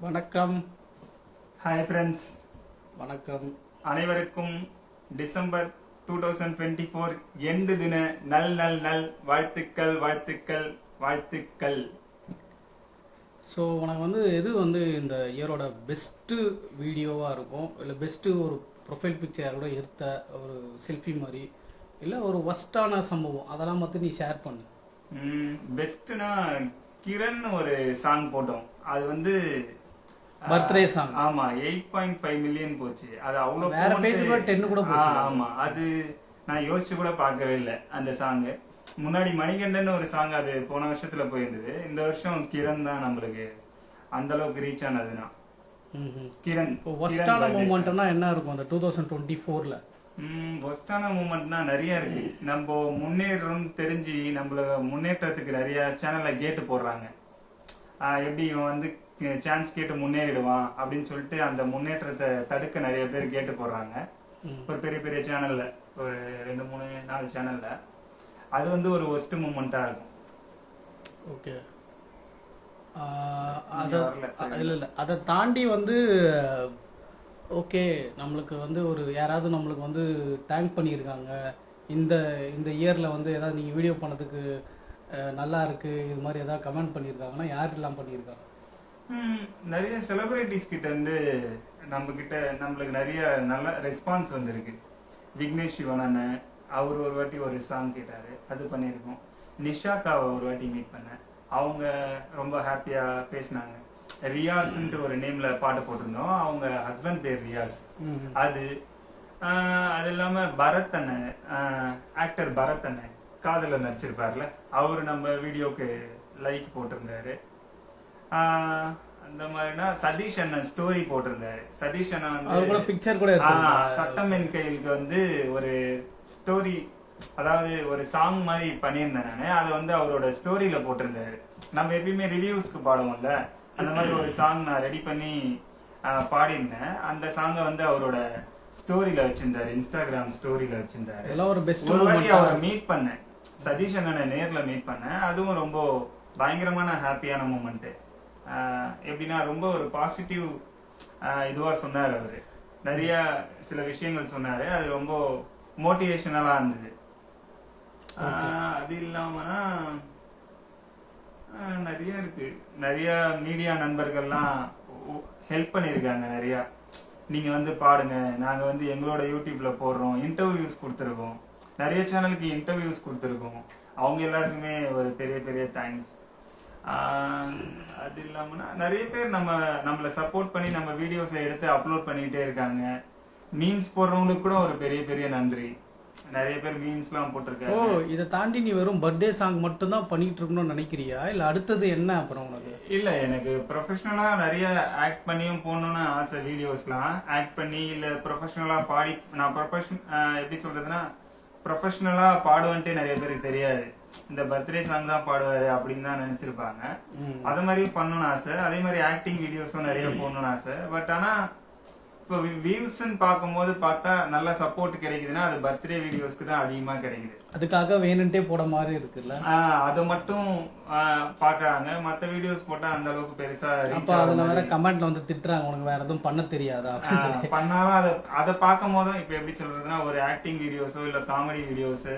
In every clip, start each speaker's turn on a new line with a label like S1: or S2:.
S1: வணக்கம்.
S2: Hi friends,
S1: வணக்கம்.
S2: அனைவருக்கும் டிசம்பர் 2024 எண்டு தின நல் நல் நல் வாழ்த்துக்கள் வாழ்த்துக்கள் வாழ்த்துக்கள்.
S1: ஸோ உனக்கு எது இந்த இயரோட பெஸ்ட்டு வீடியோவாக இருக்கும், இல்லை பெஸ்ட்டு ஒரு ப்ரொஃபைல் பிக்சர் கூட எடுத்த ஒரு செல்ஃபி மாதிரி, இல்லை ஒரு ஒஸ்டான சம்பவம் அதெல்லாம் பார்த்து நீ ஷேர் பண்ணு.
S2: பெஸ்ட்னா கிரண் ஒரு சாங் போட்டோம். அது
S1: பர்த்டே சாங்.
S2: ஆமா, 8.5 மில்லியன் போச்சு. அது அவ்வளோ
S1: வேற பேஜ் கூட 10 கூட போச்சு.
S2: ஆமா, அது நான் யோசிச்சு கூட பார்க்கவே இல்லை. அந்த சாங்கு முன்னாடி மணிகண்டன் ஒரு சாங் அது போன வருஷத்துல போயிருந்தது. இந்த வருஷம் கிரண் தான் நம்மளுக்கு அந்த அளவுக்கு ரீச் ஆனதுன்னா. கிரண்
S1: ஒஸ்டான மூமெண்ட்னா என்ன இருக்கும் அந்த 2024ல?
S2: ஒஸ்டான மூமெண்ட்னா நிறைய இருக்கு. நம்ம முன்னேறோம்னு தெரிஞ்சு நம்மள முன்னேற்றத்துக்கு நிறைய சேனல்ல கேட்டு போடுறாங்க. எப்படி இவன் சான்ஸ் கேட்டு முன்னேறிடுவான் அப்படின்னு சொல்லிட்டு அந்த முன்னேற்றத்தை தடுக்க நிறைய பேர் கேட்டு போடுறாங்க. ஒரு பெரிய பெரிய சேனல்ல, ஒரு 2, 3, 4 சேனல்ல. அது ஒரு ஒஸ்ட் மூமெண்டா இருக்கும்.
S1: ஓகே, இல்லை அதை தாண்டி ஓகே, நம்மளுக்கு ஒரு யாராவது நம்மளுக்கு தேங்க் பண்ணியிருக்காங்க இந்த இந்த இயரில் ஏதாவது நீங்கள் வீடியோ பண்ணதுக்கு நல்லா இருக்கு இது மாதிரி ஏதாவது கமெண்ட் பண்ணியிருக்காங்கன்னா யாரெல்லாம் பண்ணியிருக்காங்க?
S2: நிறைய செலிபிரிட்டிஸ் கிட்ட நம்மளுக்கு நிறைய நல்ல ரெஸ்பான்ஸ் வந்திருக்கு. விக்னேஷ் சிவன் அண்ணன் அவர் ஒரு வாட்டி ஒரு சாங் கேட்டாரு, அது பண்ணியிருக்கோம். நிஷாக்காவை ஒரு வாட்டி மீட் பண்ணேன், அவங்க ரொம்ப ஹாப்பியா பேசினாங்க. ரியாஸ்ன்ட்டு ஒரு நேம்ல பாட்டு போட்டிருந்தோம், அவங்க ஹஸ்பண்ட் பேர் ரியாஸ். அது இல்லாம பரத் அண்ணன், ஆக்டர் பரத் அண்ணன் காதல நடிச்சிருப்பார்ல, அவரு நம்ம வீடியோக்கு லைக் போட்டிருந்தாரு. அந்த மாதிரினா சதீஷ் அண்ணன் ஸ்டோரி போட்டிருந்தாரு. சதீஷ் அண்ணன்
S1: பிக்சர் கூட
S2: சட்டம் என் கையிலுக்கு ஒரு ஸ்டோரி, அதாவது ஒரு சாங் மாதிரி பண்ணியிருந்தேன் நானு. அதை அவரோட ஸ்டோரியில போட்டிருந்தாரு. நம்ம எப்பயுமே ரிவ்யூஸ்க்கு பாடுவோம்ல, அந்த மாதிரி ஒரு சாங் நான் ரெடி பண்ணி பாடியிருந்தேன். அந்த சாங்கை அவரோட ஸ்டோரியில வச்சிருந்தாரு, இன்ஸ்டாகிராம் ஸ்டோரியில வச்சிருந்தாரு. ஒரு வாட்டி அவரை மீட் பண்ணேன், சதீஷ் அண்ணனை நேர்ல மீட் பண்ணேன். அதுவும் ரொம்ப பயங்கரமான ஹாப்பியான மூமெண்ட். எப்படின்னா ரொம்ப ஒரு பாசிட்டிவ் இதுவா சொன்னார். அவரு நிறைய சில விஷயங்கள் சொன்னாரு, அது ரொம்ப மோட்டிவேஷனலா இருந்தது. அது இல்லாமனா நிறைய இருக்கு. நிறைய மீடியா நண்பர்கள்லாம் ஹெல்ப் பண்ணியிருக்காங்க. நிறைய நீங்க பாடுங்க, நாங்க எங்களோட யூடியூப்ல போடுறோம், இன்டர்வியூஸ் கொடுத்துருக்கோம், நிறைய சேனலுக்கு இன்டர்வியூஸ் கொடுத்துருக்கோம். அவங்க எல்லாருக்குமே ஒரு பெரிய பெரிய தேங்க்ஸ். அது இல்லாமனா நிறைய பேர் நம்மளை சப்போர்ட் பண்ணி நம்ம வீடியோஸை எடுத்து அப்லோட் பண்ணிட்டே இருக்காங்க. மீம்ஸ் போடுறவங்களுக்கு கூட ஒரு பெரிய பெரிய நன்றி. நிறைய பேர் மீம்ஸ்லாம் போட்டிருக்காங்க.
S1: இதை தாண்டி நீ வெறும் பர்த்டே சாங் மட்டும் தான் பண்ணிட்டு இருக்கணும்னு நினைக்கிறியா, இல்ல அடுத்தது என்ன அப்புறம் உனக்கு?
S2: இல்ல, எனக்கு ப்ரொஃபஷனலா நிறைய ஆக்ட் பண்ணியும் போடணும்னு ஆசை. வீடியோஸ்லாம் ஆக்ட் பண்ணி இல்ல ப்ரொஃபஷனலா பாடி, நான் எப்படி சொல்றதுன்னா ப்ரொஃபஷனலா பாடுவேன்ட்டு நிறைய பேருக்கு தெரியாது. இந்த பர்த்டே சாங் தான் பாடுவாரு அப்படின்னு தான் நினைச்சிருப்பாங்க. அது மாதிரி பண்ணணும்னு ஆசை. அதே மாதிரி ஆக்டிங் வீடியோஸும் நிறைய போடணும்னு ஆசை. பட் ஆனா இப்போ வியூஸ்ன்னு பார்க்கும்போது பார்த்தா நல்ல சப்போர்ட் கிடைக்குதுன்னா அது பர்த்டே வீடியோஸ்க்கு தான் அதிகமா கிடைக்குது.
S1: அதுக்காக வேணுன்ட்டே போட மாதிரி இருக்குல்ல,
S2: அதை மட்டும் பாக்குறாங்க. மற்ற வீடியோஸ் போட்டா அந்த அளவுக்கு பெருசா
S1: அதுல வேற கமெண்ட்ல திட்டுறாங்க, உனக்கு வேற எதுவும் பண்ண தெரியாதா
S2: பண்ணாலும் அதை பார்க்கும் போதும் இப்ப எப்படி சொல்றதுன்னா ஒரு ஆக்டிங் வீடியோஸோ இல்ல காமெடி வீடியோஸ்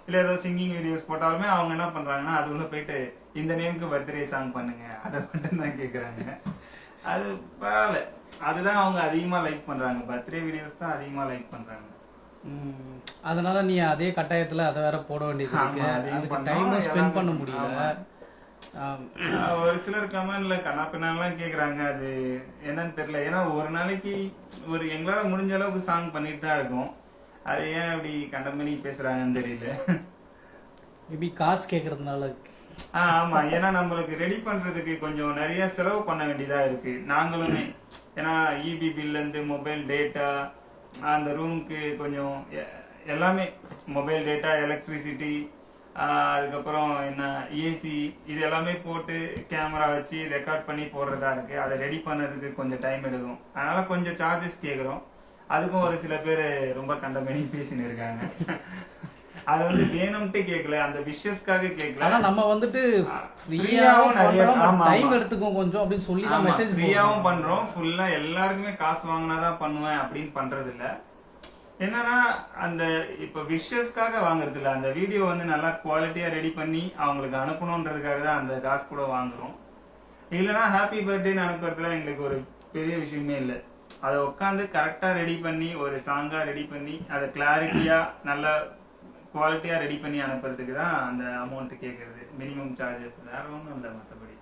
S2: இல்ல ஏதோ சிங்கிங் வீடியோஸ் போட்டாலுமே அவங்க என்ன பண்றாங்கன்னா அதுக்குள்ள போயிட்டு இந்த நேமுக்கு பர்த்டே சாங் பண்ணுங்க, அதை மட்டும் தான் கேக்குறாங்க. அது பரவாயில்ல, அதுதான் அவங்க அதிகமா லைக் பண்றாங்க. பர்த்டே வீடியோஸ் தான் அதிகமா லைக் பண்றாங்க.
S1: அதனால நீ அதே கட்டாயத்துல அதை வேற போட வேண்டியது இருக்கு, அதுக்கு டைம் ஸ்பெண்ட் பண்ண முடியல.
S2: ஒரு சிலர் கமெண்ட்ல கண்ணாப்பின்னாலாம் கேக்குறாங்க, அது என்னன்னு தெரியல. ஏன்னா ஒரு நாளைக்கு எங்களால முடிஞ்ச அளவுக்கு சாங் பண்ணிட்டு தான் இருக்கோம். அது ஏன் அப்படி கண்டமணி பேசுறாங்கன்னு தெரியல.
S1: மேபி காசு கேக்குறதுனால.
S2: ஆமா, ஏன்னா நம்மளுக்கு ரெடி பண்றதுக்கு கொஞ்சம் நிறைய செலவு பண்ண வேண்டியதா இருக்கு நாங்களுமே. ஏன்னா இபி பில்ல இருந்து மொபைல் டேட்டா, அந்த ரூமுக்கு கொஞ்சம் எல்லாமே மொபைல் டேட்டா, எலக்ட்ரிசிட்டி, அதுக்கப்புறம் என்ன ஏசி, இது எல்லாமே போட்டு கேமரா வச்சு ரெக்கார்ட் பண்ணி போடுறதா இருக்கு. அதை ரெடி பண்ணதுக்கு கொஞ்சம் டைம் எடுக்கும். அதனால கொஞ்சம் சார்ஜஸ் கேட்குறோம். அதுக்கும் ஒரு சில பேர் ரொம்ப கண்டமேனி பேசின்னு இருக்காங்க. அது வந்து வேணும்ட்டு கேட்கல, அந்த விஷஸ்க்காக கேட்கல.
S1: ஆனா நம்ம வந்துட்டு
S2: ஃப்ரீயாவும் நிறைய
S1: டைம் எடுத்துக்கும் கொஞ்சம் அப்படின்னு சொல்லி நம்ம மெசேஜ்
S2: ஃப்ரீயாவும் பண்றோம். ஃபுல்லா எல்லாருக்குமே காசு வாங்கினாதான் பண்ணுவேன் அப்படின்னு பண்றது இல்ல. என்னன்னா அந்த இப்ப விஷஸ்க்காக வாங்குறது இல்ல, அந்த வீடியோ வந்து நல்லா குவாலிட்டியா ரெடி பண்ணி அவங்களுக்கு அனுப்பணுன்றதுக்காக தான் அந்த காசு கூட வாங்குறோம். இல்லைன்னா ஹாப்பி பர்த்டேன்னு அனுப்புறதுல எங்களுக்கு ஒரு பெரிய விஷயமே இல்லை. அதை உட்காந்து கரெக்டா ரெடி பண்ணி ஒரு சாங்கா ரெடி பண்ணி அதை கிளாரிட்டியா நல்ல குவாலிட்டியா ரெடி பண்ணி அனுப்புறதுக்கு தான் அந்த அமௌண்ட் கேட்கறது. மினிமம் சார்ஜஸ் வேற ஒன்றும் இல்லை மற்றபடி.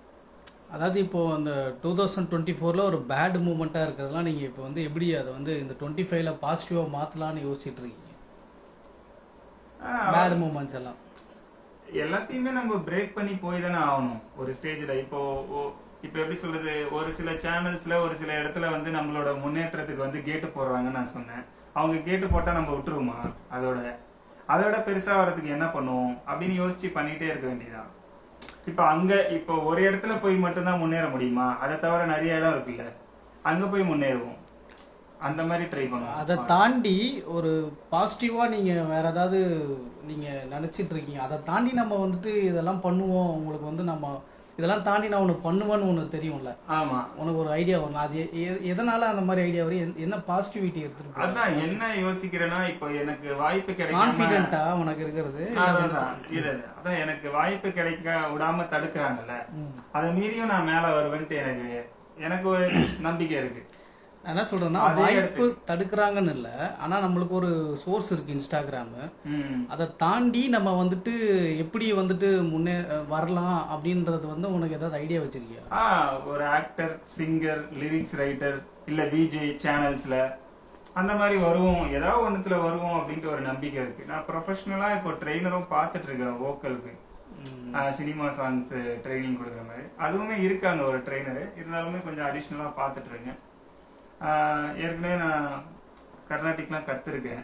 S1: அதாவது இப்போ அந்த 2024 ஒரு பேட் மூமெண்ட்டாக இருக்கிறதுலாம் நீங்கள் இப்போ வந்து எப்படி அதை வந்து இந்த 25ல பாசிட்டிவாக மாற்றலான்னு யோசிச்சுட்டு இருக்கீங்க? பேட் மூமெண்ட்ஸ் எல்லாம்
S2: எல்லாத்தையுமே நம்ம பிரேக் பண்ணி போய் தானே ஆகணும் ஒரு ஸ்டேஜில். இப்போ எப்படி சொல்றது, ஒரு சில சேனல்ஸ்ல ஒரு சில இடத்துல வந்து நம்மளோட முன்னேற்றத்துக்கு வந்து கேட்டு போடுறாங்கன்னு நான் சொன்னேன். அவங்க கேட்டு போட்டால் நம்ம விட்டுருவோமா? அதோட பெருசாக வர்றதுக்கு என்ன பண்ணுவோம் அப்படின்னு யோசிச்சு பண்ணிகிட்டே இருக்க வேண்டியதான். இப்போ ஒரு இடத்துல போய் மட்டும்தான் முன்னேற முடியுமா? அதை தவிர நிறைய இடம் இருக்குல்ல, அங்கே போய் முன்னேறுவோம். அந்த மாதிரி ட்ரை பண்ணுவோம்.
S1: அதை தாண்டி ஒரு பாசிட்டிவாக நீங்கள் வேறு ஏதாவது நீங்கள் நினச்சிட்டு இருக்கீங்க, அதை தாண்டி நம்ம வந்துட்டு இதெல்லாம் பண்ணுவோம், உங்களுக்கு வந்து நம்ம இதெல்லாம் தாண்டி நான் ஒன்று பண்ணுவேன்னு ஒன்று தெரியும்ல?
S2: ஆமாம்,
S1: உனக்கு ஒரு ஐடியா வரும். அது எதனால அந்த மாதிரி ஐடியா வரும்? என்ன பாசிட்டிவிட்டி எடுத்துட்டு?
S2: அதான் என்ன யோசிக்கிறேன்னா, இப்போ எனக்கு வாய்ப்பு கிடைக்கும்
S1: கான்ஃபிடென்ட்டா உனக்கு இருக்கிறது.
S2: அதான் எனக்கு வாய்ப்பு கிடைக்க விடாம தடுக்கிறாங்கல்ல, அதை மீறியும் நான் மேல வருவேன்ட்டு எனக்கு ஒரு நம்பிக்கை இருக்கு.
S1: என்ன சொல்றேன்னா, வாய்ப்பு தடுக்கிறாங்கன்னு இல்லை, ஆனா நம்மளுக்கு ஒரு சோர்ஸ் இருக்கு இன்ஸ்டாகிராம். அதை தாண்டி நம்ம வந்துட்டு எப்படி வந்துட்டு முன்னே வரலாம் அப்படின்றது வந்து உனக்கு ஏதாவது ஐடியா வச்சிருக்கியா?
S2: ஒரு ஆக்டர், சிங்கர், லிரிக்ஸ் ரைட்டர், இல்ல விஜே சேனல்ஸ்ல அந்த மாதிரி வருவோம், ஏதாவது ஒன்றுத்துல வருவோம் அப்படின்ட்டு ஒரு நம்பிக்கை இருக்கு. நான் ப்ரொஃபஷனலா இப்போ ட்ரெயினரும் பார்த்துட்டு இருக்கேன், வோக்கலுக்கு சினிமா சாங்ஸ் ட்ரைனிங் கொடுக்குற மாதிரி. அதுவுமே இருக்காங்க ஒரு ட்ரெயினரு, இருந்தாலுமே கொஞ்சம் அடிஷ்னலா பார்த்துட்டு இருக்கேன். ஏற்கனவே நான் கர்நாடிக்லாம் கற்றுருக்கேன்,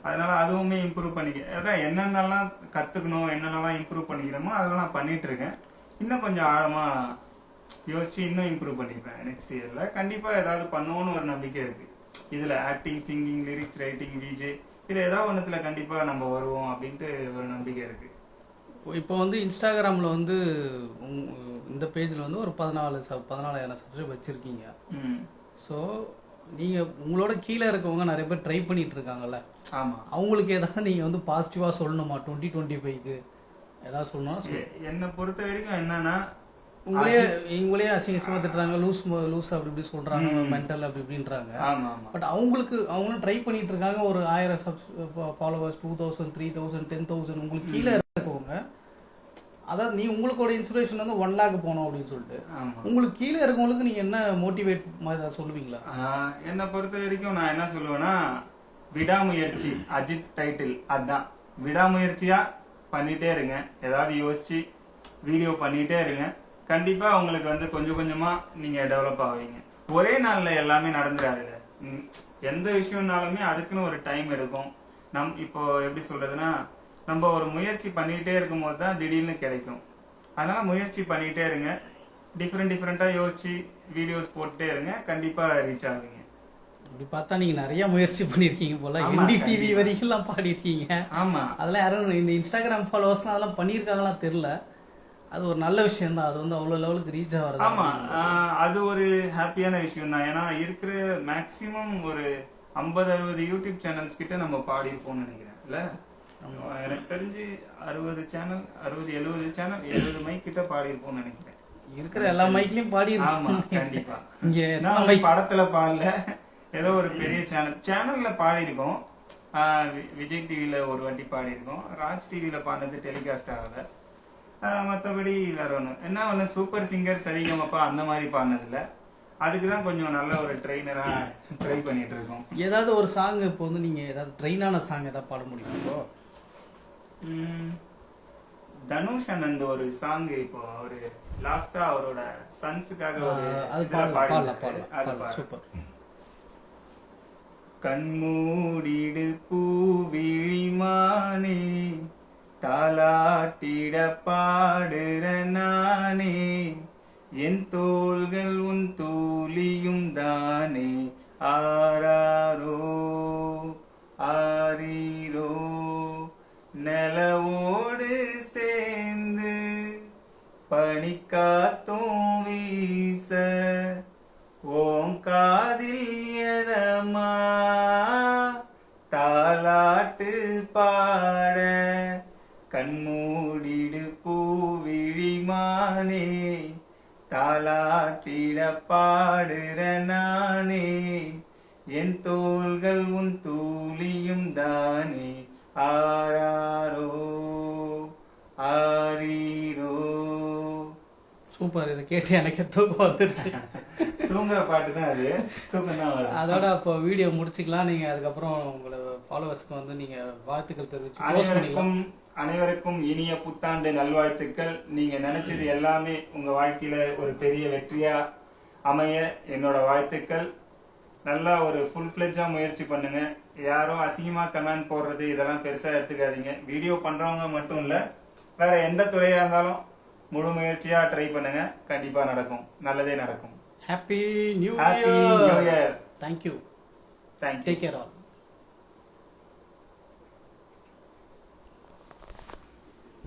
S2: அதனால அதுவுமே இம்ப்ரூவ் பண்ணிக்க. அதான் என்னென்னலாம் கற்றுக்கணும், என்னென்னலாம் இம்ப்ரூவ் பண்ணிக்கிறோமோ அதெல்லாம் நான் பண்ணிட்டு இருக்கேன். இன்னும் கொஞ்சம் ஆழமாக யோசிச்சு இன்னும் இம்ப்ரூவ் பண்ணிப்பேன். நெக்ஸ்ட் இயரில் கண்டிப்பாக ஏதாவது பண்ணுவோன்னு ஒரு நம்பிக்கை இருக்குது. இதில் acting, singing, lyrics writing, VJ இதில் ஏதாவது ஒன்றுத்தில் கண்டிப்பாக நம்ம வருவோம் அப்படின்ட்டு ஒரு நம்பிக்கை இருக்குது.
S1: இப்போ வந்து இன்ஸ்டாகிராமில் வந்து இந்த பேஜில் வந்து ஒரு 14,000 சப்ஸ்கிரைப் வச்சுருக்கீங்க. ஸோ நீங்கள் உங்களோட கீழே இருக்கவங்க நிறைய பேர் ட்ரை பண்ணிட்டு இருக்காங்கல்ல,
S2: ஆமாம்,
S1: அவங்களுக்கு ஏதாவது நீங்கள் வந்து பாசிட்டிவாக சொல்லணுமா? 2025க்கு ஏதாவது சொல்லணும்னா?
S2: என்னை பொறுத்த வரைக்கும் என்னன்னா,
S1: உங்களே அசிங்கமாக திட்டுறாங்க, லூஸ் அப்படி இப்படி சொல்கிறாங்க, மென்டல் அப்படி இப்படின்றாங்க. பட் அவங்களும் ட்ரை பண்ணிட்டு இருக்காங்க. ஒரு 1000 ஃபாலோவர்ஸ், 2000, 3000, 10,000 உங்களுக்கு கீழே இருக்கவங்க. அதாவது உங்களுக்கோட இன்ஸ்பிரேஷன் வந்து 1 lakh போனோம் அப்படின்னு சொல்லிட்டு உங்களுக்கு கீழே இருக்கவங்களுக்கு நீங்கள் என்ன மோட்டிவேட் மாதிரி சொல்லுவீங்களா?
S2: என்னை பொறுத்த வரைக்கும் நான் என்ன சொல்லுவேன்னா, விடாமுயற்சி, அஜித் டைட்டில் அதுதான். விடாமுயற்சியா பண்ணிட்டே இருங்க, ஏதாவது யோசிச்சு வீடியோ பண்ணிட்டே இருங்க. கண்டிப்பா உங்களுக்கு வந்து கொஞ்சம் கொஞ்சமா நீங்க டெவலப் ஆவீங்க. ஒரே நாள்ல எல்லாமே நடந்துடாதுல. எந்த விஷயம்னாலுமே அதுக்குன்னு ஒரு டைம் எடுக்கும். இப்போ எப்படி சொல்றதுன்னா, நம்ம ஒரு முயற்சி பண்ணிகிட்டே இருக்கும் போது தான் திடீர்னு கிடைக்கும். அதனால முயற்சி பண்ணிகிட்டே இருங்க, டிஃப்ரெண்ட்டாக யோசிச்சு வீடியோஸ் போட்டுட்டே இருங்க, கண்டிப்பாக ரீச் ஆகுவீங்க.
S1: இப்படி பார்த்தா நீங்கள் நிறைய முயற்சி பண்ணியிருக்கீங்க போல. NDTV வரைக்கும்லாம் பாடிருக்கீங்க. ஆமாம், அதெல்லாம் யாரும் இந்த இன்ஸ்டாகிராம் ஃபாலோவர்ஸ்லாம் அதெல்லாம் பண்ணியிருக்காங்களா தெரில. அது ஒரு நல்ல விஷயம் தான், அது வந்து அவ்வளோ லெவலுக்கு ரீச் ஆகிறது.
S2: ஆமாம், அது ஒரு ஹாப்பியான விஷயம் தான். ஏன்னா இருக்கிற மேக்ஸிமம் ஒரு 50-60 யூடியூப் சேனல்ஸ் கிட்ட நம்ம பாடியிருப்போம்னு நினைக்கிறேன் இல்லை? எனக்கு தெரிஞ்சு 60 சேனல், 60-70 சேனல், 70 மைக் கிட்ட பாடி இருப்போம்னு நினைக்கிறேன்.
S1: இருக்கிற எல்லா மைக்லயும் பாடி. ஆமா,
S2: கண்டிப்பா. இங்க படத்துல பாடல, ஏதோ ஒரு பெரிய சேனல்ல பாடி இருக்கோம். விஜய் டிவில ஒரு வாட்டி பாடி இருக்கோம், ராஜ் டிவில பாடினது டெலிகாஸ்ட் ஆகல. மற்றபடி வேற ஒன்று சூப்பர் சிங்கர், சரிகமப்பா அந்த மாதிரி பாடினது இல்லை. அதுக்குதான் கொஞ்சம் நல்ல ஒரு ட்ரெயினரா ட்ரை பண்ணிட்டு இருக்கோம்.
S1: ஏதாவது ஒரு சாங் இப்போ வந்து நீங்க ஏதாவது ட்ரெயினான சாங் ஏதாவது பாட முடியுமோ?
S2: தனுஷ் அண்ணன் ஒரு சாங் இப்போ அவரு லாஸ்டா அவரோட சன்ஸுக்காக ஒரு
S1: சூப்பர்.
S2: கண்மூடிடு பூவிழிமானே, தாலாட்டிட பாடுற நானே, என் தோள்கள் உன் தூளியும் தானே, ஆராரோ ஆரீரோ நிலவோடு சேர்ந்து பனிக்காத்தும் வீச ஓம் காதில் எதமா தாலாட்டு பாட கண்மூடிடு பூவிழிமானே தாலாட்டிட பாடுற நானே என் தோள்கள் உன் தூளியும் தானே ஆராரோ ஆரீரோ.
S1: சூப்பர். இதை கேட்டு எனக்கு தூக்கம் வந்துருச்சு.
S2: தூங்குற பாட்டு தான் அது, தூக்கம் தான் வரும்.
S1: அதோட அப்போ வீடியோ முடிச்சுக்கலாம். நீங்கள் அதுக்கப்புறம் உங்களை ஃபாலோவர்ஸ்க்கு வந்து நீங்கள் வாழ்த்துக்கள் தெரிவிச்சு
S2: அனைவருக்கும் இனிய புத்தாண்டு நல்வாழ்த்துக்கள். நீங்க நினைச்சது எல்லாமே உங்க வாழ்க்கையில ஒரு பெரிய வெற்றியா அமைய என்னோட வாழ்த்துக்கள். நல்லா ஒரு ஃபுல் ஃபிளெஜ்ஜா முயற்சி பண்ணுங்க. யாரும் அசிங்கமா கமெண்ட் போடுறது இதெல்லாம் பெருசா எடுத்துக்காதீங்க. வீடியோ பண்றவங்க மட்டும் இல்ல, வேற எந்த துறையா இருந்தாலும் முழு முயற்சியா ட்ரை பண்ணுங்க. கண்டிப்பா நடக்கும், நல்லதே நடக்கும்.
S1: Happy new
S2: year.
S1: Thank you. Take care all.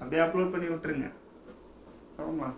S2: அப்படியே அப்லோட் பண்ணி விட்டுருங்க. ஆமா.